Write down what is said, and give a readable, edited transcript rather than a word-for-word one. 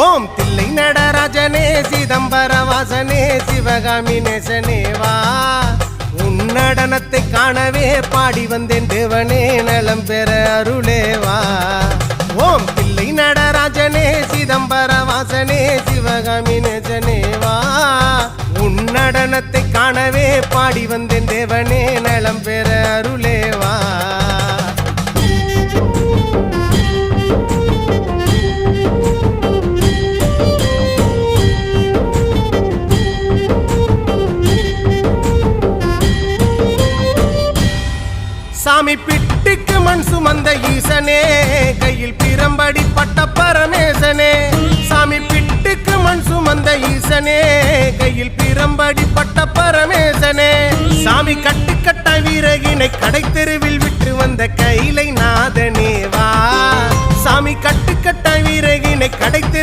ஓம் தில்லை நடராஜனே சிதம்பர வாசனே சிவகாமி நேசனே வா உன் நடனத்தை காணவே பாடி வந்தேன் தேவனே நலம் பெற அருளே வா ஓம் தில்லை நடராஜனே சிதம்பர வாசனே சிவகாமி நேசனே வா உன் நடனத்தை காணவே பாடி வந்தேன் தேவனே நலம் பெற அருளே வா சாமி பிட்டுக்கு மண் சுமந்த ஈசனே கையில் பிரம்படி பட்ட பரமேசனே சாமி பிட்டுக்கு மண் சுமந்த ஈசனே கையில் பிரம்படி பட்ட பரமேசனே சாமி கட்டுக்கட்ட வீரகினை கடை தெருவில் விட்டு வந்த கைலை நாதனே வா சாமி கட்டுக்கட்ட வீரகினை கடை தெரு